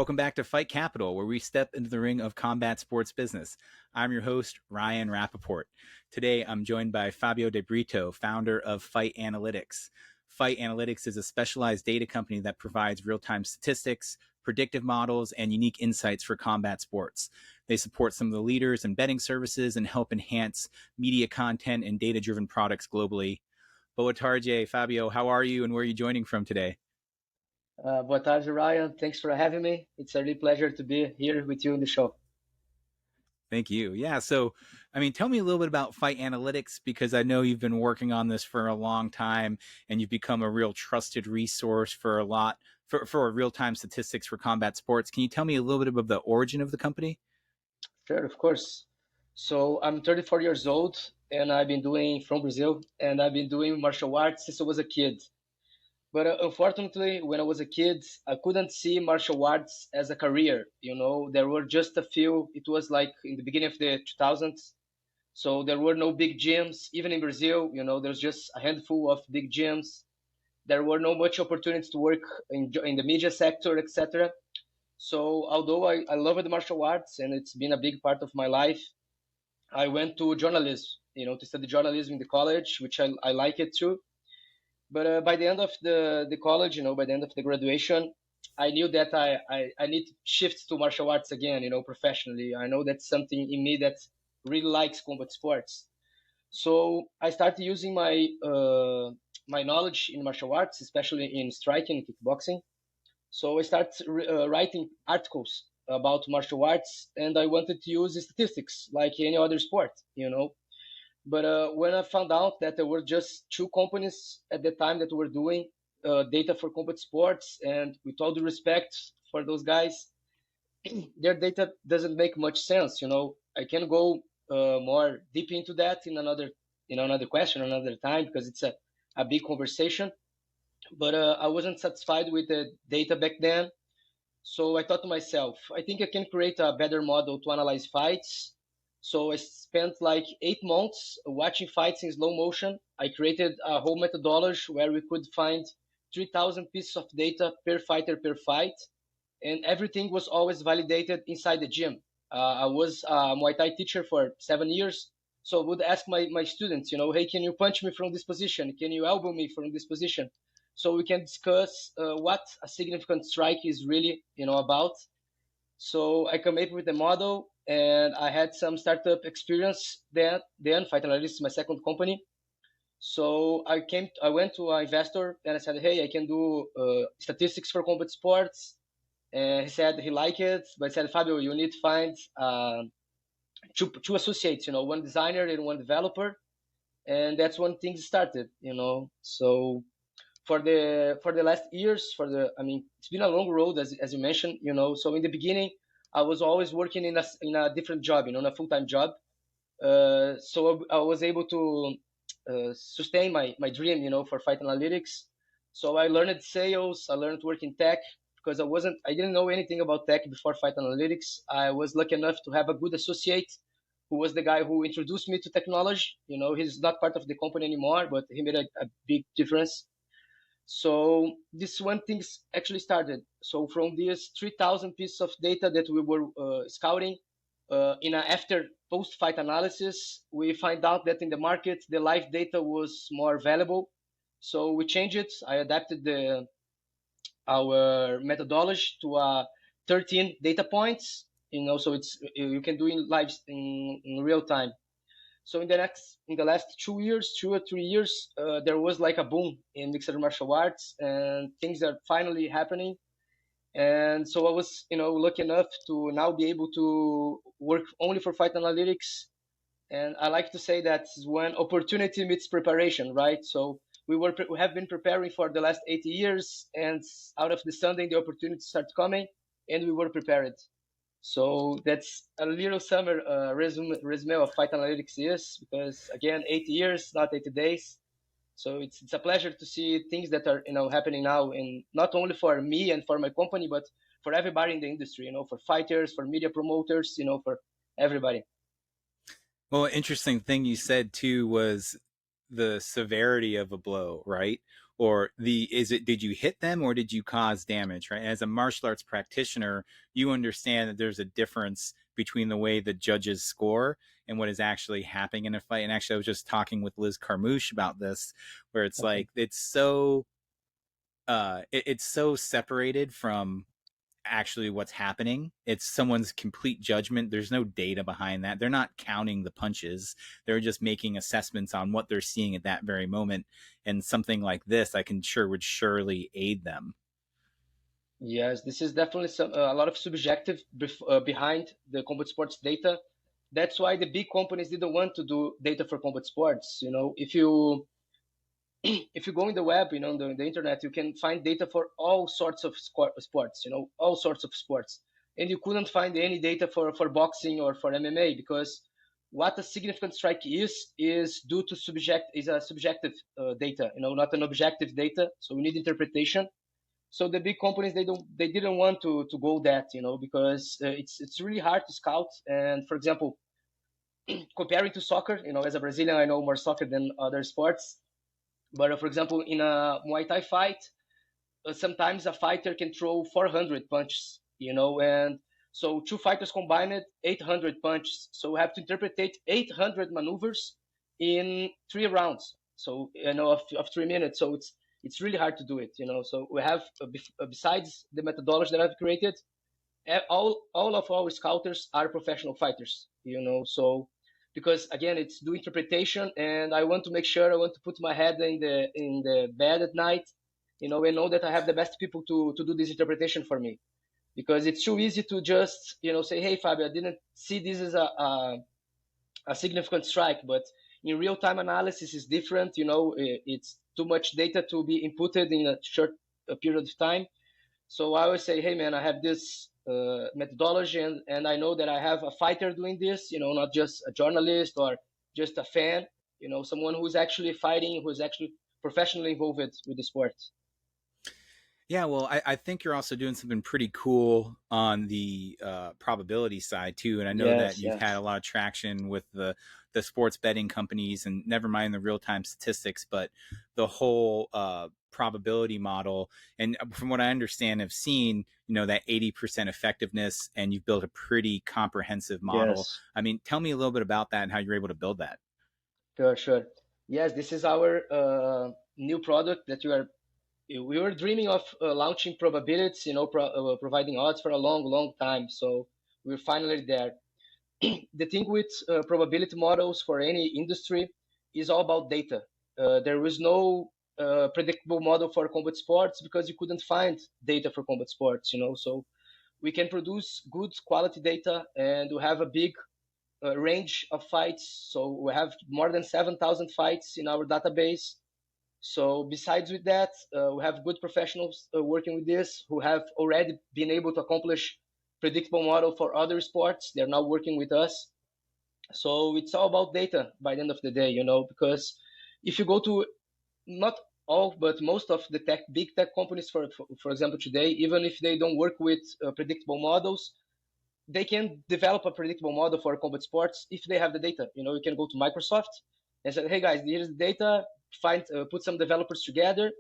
Welcome back to Fight Capital, where we step into the ring of combat sports business. I'm your host, Ryan Rappaport. Today, I'm joined by Fabio De Brito, founder of Fight Analytics. Fight Analytics is a specialized data company that provides real-time statistics, predictive models, and unique insights for combat sports. They support some of the leaders in betting services and help enhance media content and data-driven products globally. Boa tarde, Fabio. How are you and where are you joining from today? Boa tarde, Ryan. Thanks for having me. It's a real pleasure to be here with you in the show. Thank you. Yeah. So, tell me a little bit about Fight Analytics because I know you've been working on this for a long time and you've become a real trusted resource for for real time statistics for combat sports. Can you tell me a little bit about the origin of the company? Sure, of course. So I'm 34 years old and I've been doing from Brazil and I've been doing martial arts since I was a kid. But unfortunately, when I was a kid, I couldn't see martial arts as a career. There were just a few. It was like in the beginning of the 2000s. So there were no big gyms, even in Brazil. There's just a handful of big gyms. There were no much opportunities to work in the media sector, etc. So although I love the martial arts and it's been a big part of my life, I went to journalism, to study journalism in the college, which I like it too. But by the end of the college, by the end of the graduation, I knew that I need to shift to martial arts again, professionally. I know that's something in me that really likes combat sports. So I started using my knowledge in martial arts, especially in striking and kickboxing. So I started writing articles about martial arts, and I wanted to use statistics like any other sport. But when I found out that there were just two companies at the time that were doing data for combat sports, and with all due respect for those guys, their data doesn't make much sense. I can go more deep into that in another question, another time, because it's a big conversation. But I wasn't satisfied with the data back then. So I thought to myself, I think I can create a better model to analyze fights. So I spent like 8 months watching fights in slow motion. I created a whole methodology where we could find 3,000 pieces of data per fighter per fight. And everything was always validated inside the gym. I was a Muay Thai teacher for 7 years. So I would ask my students, hey, can you punch me from this position? Can you elbow me from this position? So we can discuss what a significant strike is really, about. So I came up with the model, and I had some startup experience then. Fight Analytics is my second company. So I went to an investor and I said, hey, I can do statistics for combat sports. And he said he liked it, but said, Fabio, you need to find two associates, one designer and one developer. And that's when things started. So for the last years, it's been a long road, as you mentioned. So in the beginning, I was always working in a different job, in a full-time job. So I was able to sustain my dream, for Fight Analytics. So I learned sales, I learned to work in tech because I didn't know anything about tech before Fight Analytics. I was lucky enough to have a good associate who was the guy who introduced me to technology. He's not part of the company anymore, but he made a big difference. So this when things actually started. So from these 3,000 pieces of data that we were scouting, in an after post-fight analysis, we find out that in the market, the live data was more valuable. So we changed it. I adapted our methodology to 13 data points. So you can do in live in real time. So in the last 2 years, 2 or 3 years, there was like a boom in mixed martial arts, and things are finally happening. And so I was, lucky enough to now be able to work only for Fight Analytics. And I like to say that when opportunity meets preparation, right? So we have been preparing for the last 80 years, and out of the Sunday, the opportunity started coming, and we were prepared. So that's a little summer resume of Fight Analytics is, because again, 80 years, not 80 days. So it's a pleasure to see things that are happening now, and not only for me and for my company, but for everybody in the industry. For fighters, for media promoters, for everybody. Well, interesting thing you said too was the severity of a blow, right? or did you hit them or did you cause damage, right? As a martial arts practitioner, you understand that there's a difference between the way the judges score and what is actually happening in a fight. And actually, I was just talking with Liz Carmouche about this, where it's Okay. like it's so separated from actually what's happening. It's someone's complete judgment. There's no data behind that. They're not counting the punches. They're just making assessments on what they're seeing at that very moment. And something like this, I can sure would surely aid them. Yes, this is definitely a lot of subjective behind the combat sports data. That's why the big companies didn't want to do data for combat sports. If you if you go in the web, the internet, you can find data for all sorts of sports, all sorts of sports. And you couldn't find any data for boxing or for MMA because what a significant strike is due to a subjective data, not an objective data. So we need interpretation. So the big companies, they didn't want to go that, because it's really hard to scout. And for example, comparing to soccer, as a Brazilian, I know more soccer than other sports. But for example, in a Muay Thai fight, sometimes a fighter can throw 400 punches, and so two fighters combined 800 punches. So we have to interpret 800 maneuvers in 3 rounds. So of 3 minutes. So it's really hard to do it. So we have besides the methodology that I've created, all of our scouters are professional fighters. So because again it's do interpretation, and I want to make sure I want to put my head in the bed at night, and know that I have the best people to do this interpretation for me, because it's too easy to just say, hey Fabio, I didn't see this as a significant strike, but in real time analysis is different. It's too much data to be inputted in a short period of time. So I always say, hey man, I have this methodology, and I know that I have a fighter doing this, not just a journalist or just a fan, someone who's actually fighting, who's actually professionally involved with the sport. Yeah, well, I think you're also doing something pretty cool on the probability side too, and I know that Yes, you've had yes. a lot of traction with the sports betting companies, and never mind the real time statistics, but the whole probability model. And from what I understand, I've seen that 80% effectiveness, and you've built a pretty comprehensive model. Yes. I mean, tell me a little bit about that and how you're able to build that. Sure, sure. Yes, this is our new product that we were dreaming of launching probabilities, providing odds for a long, long time. So we're finally there. The thing with probability models for any industry is all about data. There was no predictable model for combat sports because you couldn't find data for combat sports, So we can produce good quality data, and we have a big range of fights. So we have more than 7,000 fights in our database. So besides with that, we have good professionals working with this who have already been able to accomplish predictable model for other sports. They're now working with us. So it's all about data by the end of the day, because if you go to not all, but most of the big tech companies, for example, today, even if they don't work with predictable models, they can develop a predictable model for combat sports if they have the data. You can go to Microsoft and say, hey guys, here's the data, put some developers together.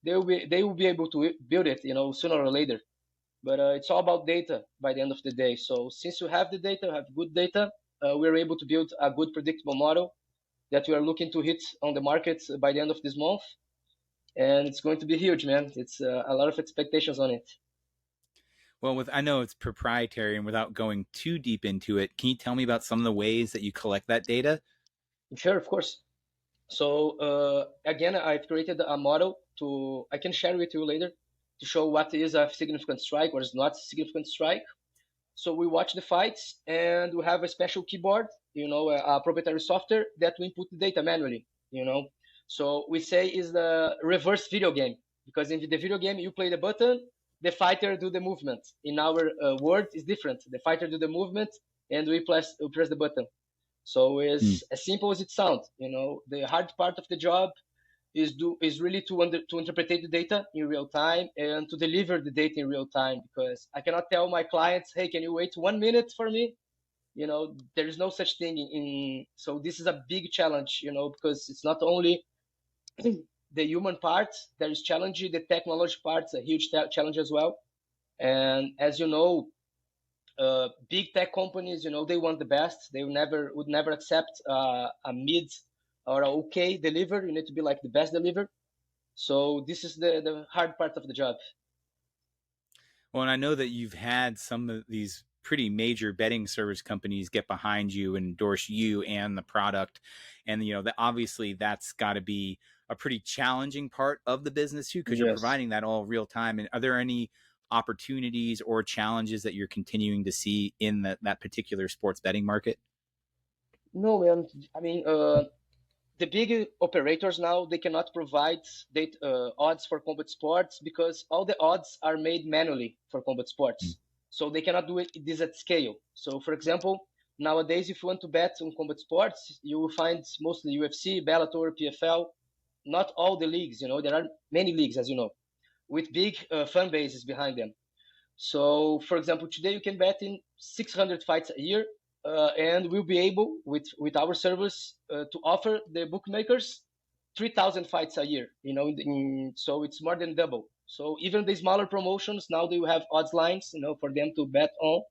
They will be able to build it, sooner or later. But it's all about data by the end of the day. So since you have the data, have good data, we're able to build a good predictable model that we are looking to hit on the market by the end of this month. And it's going to be huge, man. It's a lot of expectations on it. Well, I know it's proprietary, and without going too deep into it, can you tell me about some of the ways that you collect that data? Sure, of course. So again, I've created a model I can share with you later to show what is a significant strike, what is not a significant strike. So we watch the fights, and we have a special keyboard, a proprietary software that we input the data manually. So we say is the reverse video game, because in the video game you play the button, the fighter do the movement. In our world is different. The fighter do the movement, and we press the button. So Hmm. it's as simple as it sounds. The hard part of the job is really to interpret the data in real time and to deliver the data in real time, because I cannot tell my clients, hey, can you wait 1 minute for me? There is no such thing in. So this is a big challenge, because it's not only the human part, there is challenge. The technology part's a huge challenge as well. And as you know, big tech companies, they want the best. They would never accept a mid or a okay deliver. You need to be like the best deliver. So this is the hard part of the job. Well, and I know that you've had some of these pretty major betting service companies get behind you and endorse you and the product. And, that obviously that's got to be a pretty challenging part of the business too, because you're Yes. providing that all real time. And are there any opportunities or challenges that you're continuing to see in that particular sports betting market? No, man. I mean, the big operators now, they cannot provide odds for combat sports because all the odds are made manually for combat sports. So they cannot do this at scale. So for example, nowadays, if you want to bet on combat sports, you will find mostly UFC, Bellator, PFL, not all the leagues. There are many leagues, as you know, with big fan bases behind them. So, for example, today you can bet in 600 fights a year, and we'll be able, with our service, to offer the bookmakers 3,000 fights a year. So it's more than double. So even the smaller promotions now they will have odds lines, for them to bet on.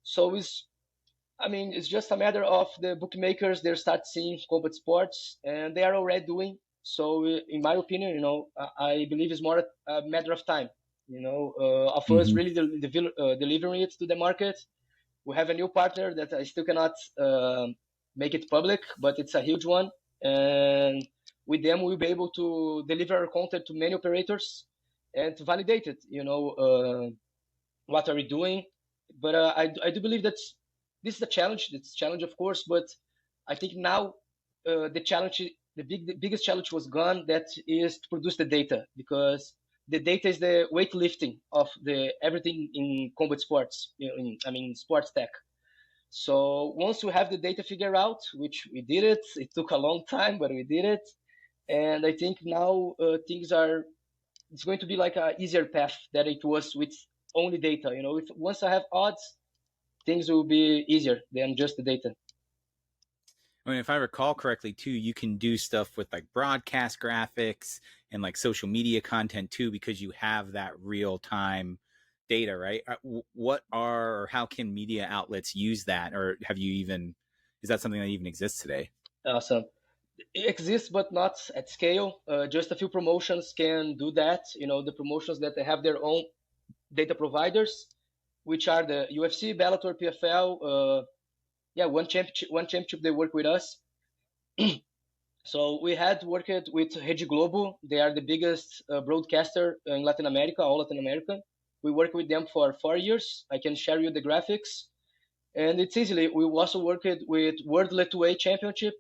So it's just a matter of the bookmakers. They start seeing combat sports, and they are already doing. So, in my opinion, I believe it's more a matter of time. Of us really delivering it to the market. We have a new partner that I still cannot make it public, but it's a huge one, and with them we'll be able to deliver our content to many operators and to validate it. What are we doing? But I do believe that this is a challenge. It's a challenge, of course, but I think now the biggest challenge was gone. That is to produce the data, because the data is the weightlifting of the everything in combat sports. Sports tech. So once we have the data figured out, which we did it took a long time, but we did it. And I think now it's going to be like an easier path than it was with only data. If once I have odds, things will be easier than just the data. I mean, if I recall correctly, too, you can do stuff with like broadcast graphics and like social media content too, because you have that real time data, right? What are or how can media outlets use that, or is that something that even exists today? Awesome. It exists, but not at scale. Just a few promotions can do that. The promotions that they have their own data providers, which are the UFC, Bellator, PFL. One championship they work with us. So we had worked with Rede Globo. They are the biggest broadcaster in Latin America, all Latin America. We worked with them for 4 years. I can share you the graphics. And it's easily. We also worked with World Lightweight Championship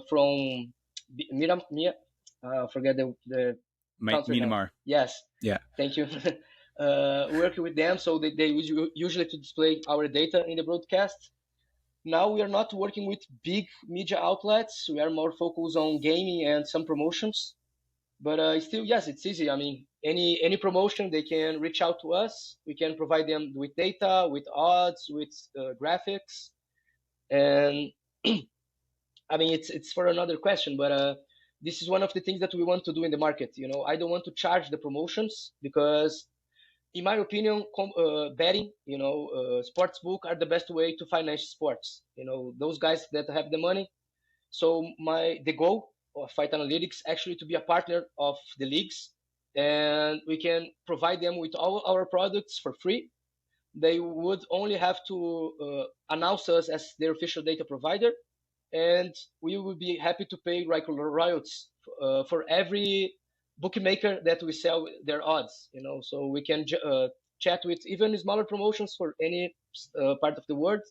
from Miram, forget the country name. Myanmar. Yes. Yeah. Thank you. Working with them, so they usually to display our data in the broadcast. Now we are not working with big media outlets. We are more focused on gaming and some promotions. But still, yes, it's easy. I mean, any promotion, they can reach out to us. We can provide them with data, with odds, with graphics. And I mean, it's for another question, but this is one of the things that we want to do in the market. I don't want to charge the promotions because, in my opinion, betting, sports book are the best way to finance sports. Those guys that have the money. So the goal of Fight Analytics actually to be a partner of the leagues, and we can provide them with all our products for free. They would only have to announce us as their official data provider, and we will be happy to pay regular royalties for every bookmaker that we sell their odds. So we can chat with even smaller promotions for any part of the world,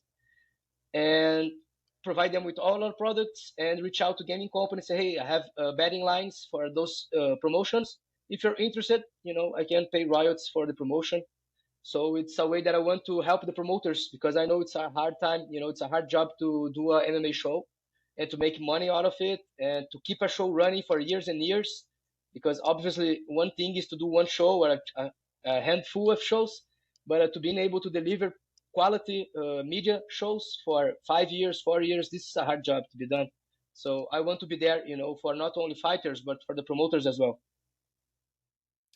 and provide them with all our products, and reach out to gaming companies. Say, hey, I have betting lines for those promotions. If you're interested, I can pay royalties for the promotion. So it's a way that I want to help the promoters, because I know it's a hard time. It's a hard job to do a MMA show and to make money out of it and to keep a show running for years and years. Because obviously one thing is to do one show or a handful of shows, but to being able to deliver quality media shows for 5 years, 4 years, this is a hard job to be done. So I want to be there, for not only fighters but for the promoters as well.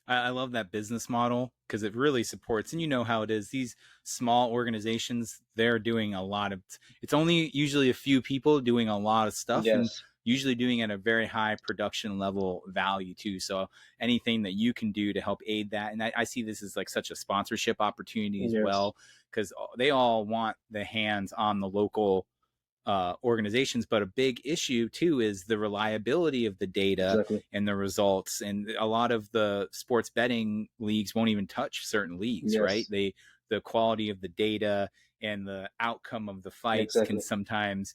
I love that business model because it really supports, and you know how it is. These small organizations, they're doing a lot of. It's only usually a few people doing a lot of stuff, and Yes, usually doing at a very high production level value too. So anything that you can do to help aid that, and I see this as like such a sponsorship opportunity as yes, well, because they all want the hands on the local organizations. But a big issue too is the reliability of the data exactly. and the results. And a lot of the sports betting leagues won't even touch certain leagues, right? Yes, The quality of the data and the outcome of the fights can exactly. sometimes,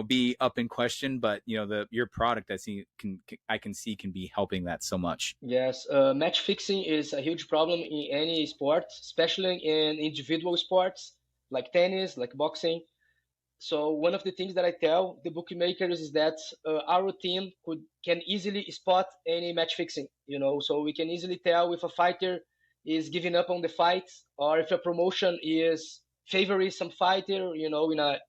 be up in question. But your product, I can see can be helping that so much. Yes, match fixing is a huge problem in any sport, especially in individual sports like tennis, like boxing. So one of the things that I tell the bookmakers is that our team can easily spot any match fixing. So we can easily tell if a fighter is giving up on the fight, or if a promotion is favoring some fighter, in a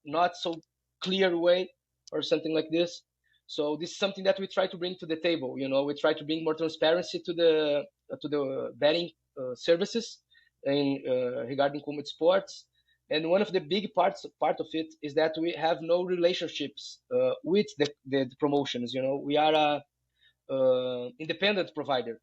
not so clear way or something like this. So this is something that we try to bring to the table. We try to bring more transparency to the betting services in regarding combat sports. And one of the big part of it is that we have no relationships with the promotions. We are a independent provider.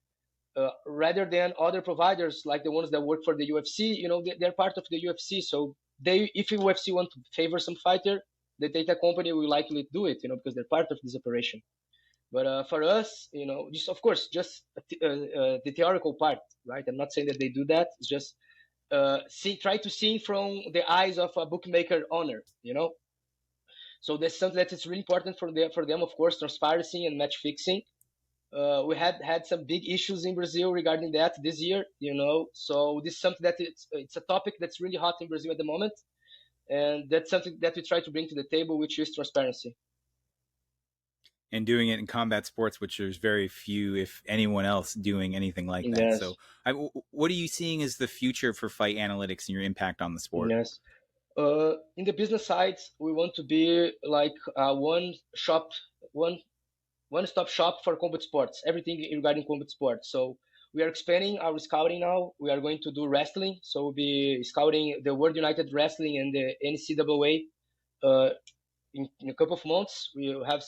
Rather than other providers like the ones that work for the UFC, they're part of the UFC. So if the UFC want to favor some fighter, the data company will likely do it, because they're part of this operation. But for us, just of course, just the theoretical part, right? I'm not saying that they do that. It's just try to see from the eyes of a bookmaker owner. So that's something that is really important for them, of course, transparency and match fixing. We had some big issues in Brazil regarding that this year. So this is something that it's a topic that's really hot in Brazil at the moment, and that's something that we try to bring to the table, which is transparency. And doing it in combat sports, which there's very few, if anyone else, doing anything like that. Yes, So, what are you seeing as the future for fight analytics and your impact on the sport? yes. In the business side, we want to be like one one-stop shop for combat sports, everything regarding combat sports. So we are expanding our scouting now. We are going to do wrestling. So we'll be scouting the World United Wrestling and the NCAA in a couple of months. We have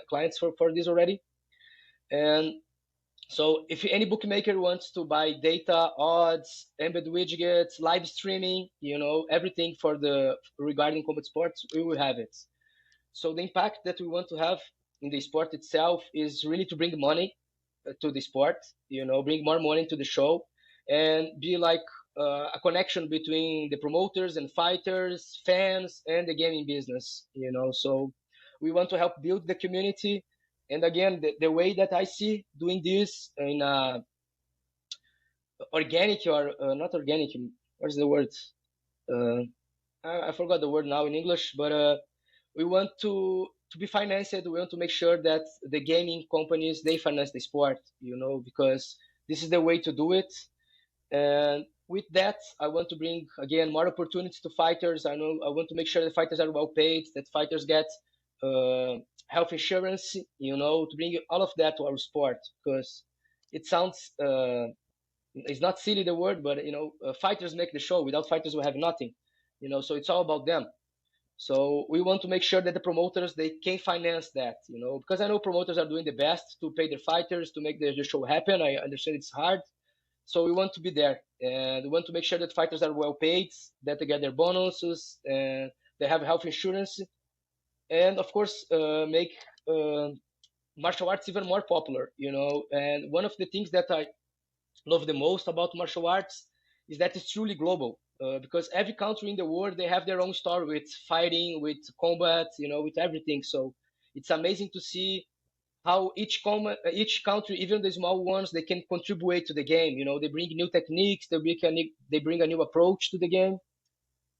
clients for this already. And so if any bookmaker wants to buy data, odds, embed widgets, live streaming, everything regarding combat sports, we will have it. So the impact that we want to have in the sport itself is really to bring money to the sport, bring more money to the show, and be like a connection between the promoters and fighters, fans, and the gaming business. So we want to help build the community. And again, the way that I see doing this in organic or not organic, what's the word? Uh, I forgot the word now in English, but we want to be financed. We want to make sure that the gaming companies they finance the sport, because this is the way to do it. And with that, I want to bring again more opportunities to fighters. I want to make sure that fighters are well paid, that fighters get uh, health insurance. To bring all of that to our sport, because it sounds it's not silly the word, but fighters make the show. Without fighters, we have nothing. So it's all about them. So we want to make sure that the promoters they can finance that, because I know promoters are doing the best to pay their fighters to make the show happen. I understand it's hard, so we want to be there, and we want to make sure that fighters are well paid, that they get their bonuses, and they have health insurance, and of course make uh, martial arts even more popular. And one of the things that I love the most about martial arts is that it's truly global. Because every country in the world they have their own story with fighting, with combat, with everything. So it's amazing to see how each country, even the small ones, they can contribute to the game. They bring new techniques, they bring a new approach to the game.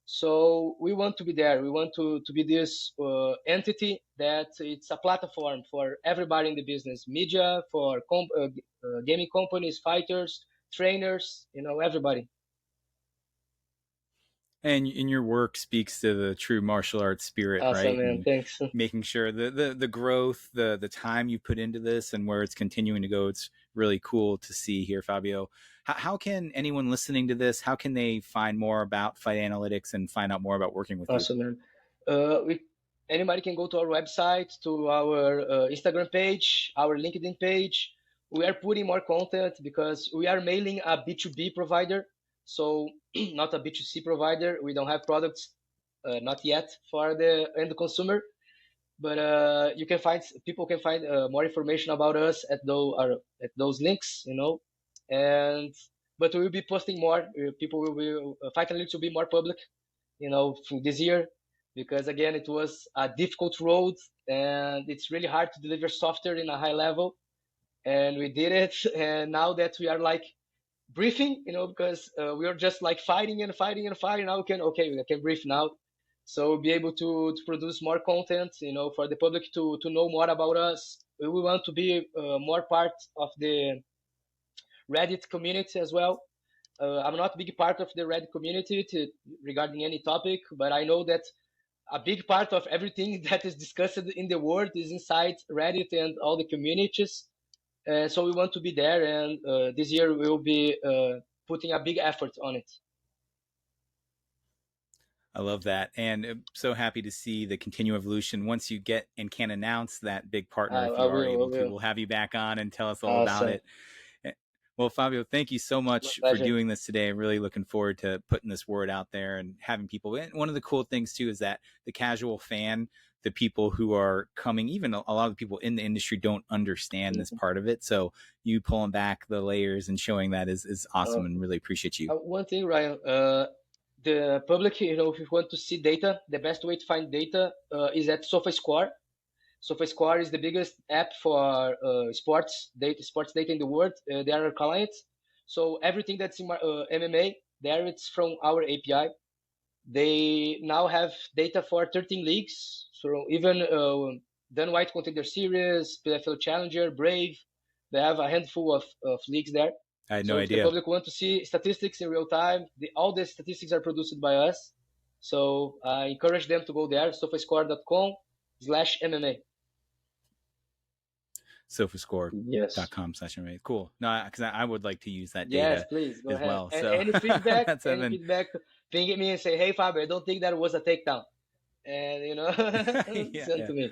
So we want to be there. We want to be this entity that it's a platform for everybody in the business, media, for gaming companies, fighters, trainers, everybody. And your work speaks to the true martial arts spirit, Awesome, right? man. And Thanks. making sure the growth, the time you put into this and where it's continuing to go, it's really cool to see here, Fabio. How can anyone listening to this, how can they find more about Fight Analytics and find out more about working with you? Awesome, man. We Anybody can go to our website, to our Instagram page, our LinkedIn page. We are putting more content because we are mailing a B2B provider, so not a B2C provider. We don't have products, not yet, for the end consumer. But you can find people can find more information about us at those links, and but we will be posting more. People will be Fight Analytics will be more public, this year, because again it was a difficult road and it's really hard to deliver software in a high level, and we did it. And now that we are like briefing, because we are just like fighting and fighting and fighting. Now we can brief now, so we'll be able to produce more content, for the public to know more about us. We want to be more part of the Reddit community as well. I'm not a big part of the Reddit community regarding any topic, but I know that a big part of everything that is discussed in the world is inside Reddit and all the communities. So we want to be there, and this year we will be putting a big effort on it. I love that. And I'm so happy to see the continued evolution. Once you get and can announce that big partner, if you are able to, we'll have you back on and tell us all about it. Well, Fabio, thank you so much for doing this today. I'm really looking forward to putting this word out there and having people. And one of the cool things, too, is that the casual fan, the people who are coming, even a lot of the people in the industry don't understand this part of it. So you pulling back the layers and showing that is awesome, and really appreciate you. One thing, Ryan, the public, if you want to see data, the best way to find data is at SofaScore. SofaScore is the biggest app for sports data in the world. They are our clients. So everything that's in MMA, there it's from our API. They now have data for 13 leagues. So even Dan White Contender Series, PFL Challenger, Brave, they have a handful of leagues there. I had no idea. If the public want to see statistics in real time, all the statistics are produced by us. So I encourage them to go there, sofascore.com/MMA. Sofascore.com/MMA. Cool. No, because I would like to use that data. Yes, please go ahead. Well. And so any feedback, ping at me and say, "Hey, Fabio, I don't think that was a takedown," and send to me.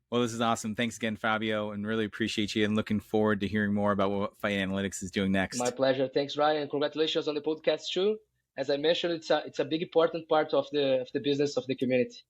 Well, this is awesome. Thanks again, Fabio, and really appreciate you, and looking forward to hearing more about what Fight Analytics is doing next. My pleasure. Thanks, Ryan. Congratulations on the podcast too. As I mentioned, it's a big important part of the business of the community.